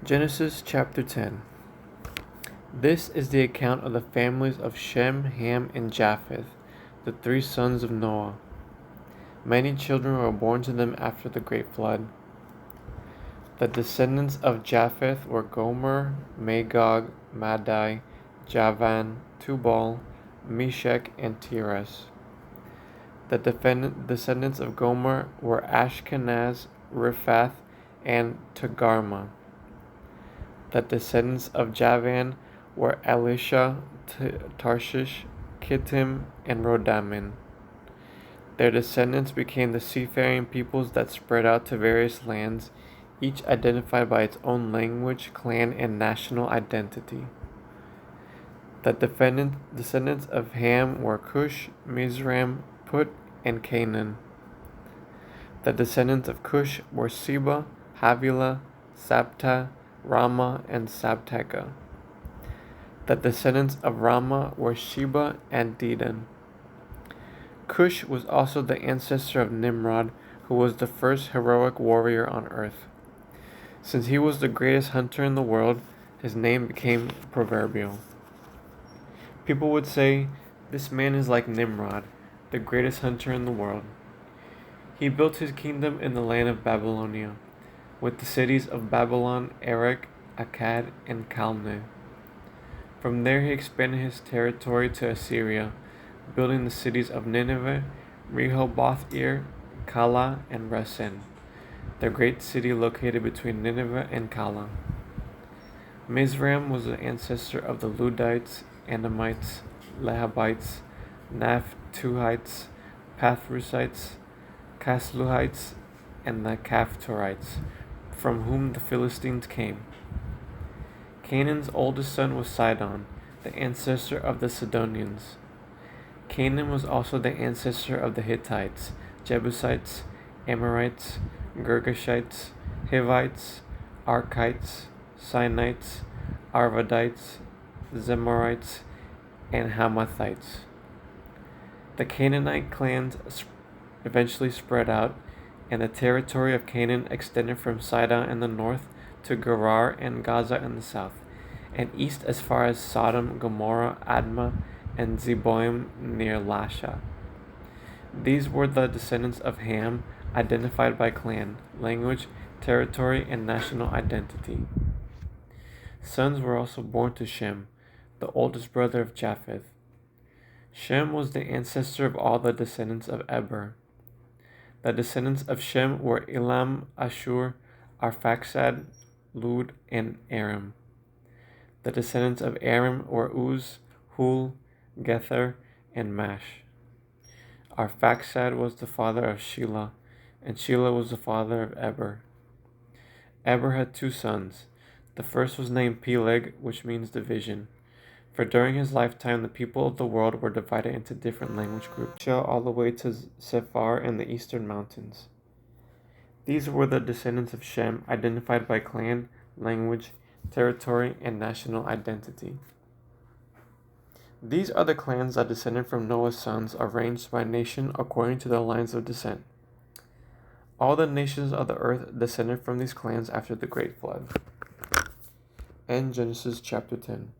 Genesis chapter 10. This is the account of the families of Shem, Ham, and Japheth, the three sons of Noah. Many children were born to them after the great flood. The descendants of Japheth were Gomer, Magog, Madai, Javan, Tubal, Meshech, and Tiras. The descendants of Gomer were Ashkenaz, Riphath, and Togarmah. The descendants of Javan were Elisha, Tarshish, Kittim, and Rodamin. Their descendants became the seafaring peoples that spread out to various lands, each identified by its own language, clan, and national identity. The descendants of Ham were Cush, Mizraim, Put, and Canaan. The descendants of Cush were Seba, Havilah, Sabta, Rama, and Sabteka. The descendants of Rama were Sheba and Dedan. Cush was also the ancestor of Nimrod, who was the first heroic warrior on earth. Since he was the greatest hunter in the world, his name became proverbial. People would say, "This man is like Nimrod, the greatest hunter in the world." He built his kingdom in the land of Babylonia, with the cities of Babylon, Erech, Akkad, and Calneh. From there he expanded his territory to Assyria, building the cities of Nineveh, Rehoboth-ir, Calah, and Resen, the great city located between Nineveh and Calah. Mizraim was the ancestor of the Ludites, Anamites, Lehabites, Naphtuhites, Pathrusites, Casluhites, and the Caphtorites, from whom the Philistines came. Canaan's oldest son was Sidon, the ancestor of the Sidonians. Canaan was also the ancestor of the Hittites, Jebusites, Amorites, Girgashites, Hivites, Arkites, Sinites, Arvadites, Zemarites, and Hamathites. The Canaanite clans eventually spread out, and the territory of Canaan extended from Sidon in the north to Gerar and Gaza in the south, and east as far as Sodom, Gomorrah, Admah, and Zeboim near Lasha. These were the descendants of Ham, identified by clan, language, territory, and national identity. Sons were also born to Shem, the oldest brother of Japheth. Shem was the ancestor of all the descendants of Eber. The descendants of Shem were Elam, Ashur, Arphaxad, Lud, and Aram. The descendants of Aram were Uz, Hul, Gether, and Mash. Arphaxad was the father of Shelah, and Shelah was the father of Eber. Eber had two sons. The first was named Peleg, which means division, for during his lifetime the people of the world were divided into different language groups, all the way to Sephar and the eastern mountains. These were the descendants of Shem, identified by clan, language, territory, and national identity. These are the clans that descended from Noah's sons, arranged by nation according to their lines of descent. All the nations of the earth descended from these clans after the great flood. End Genesis chapter 10.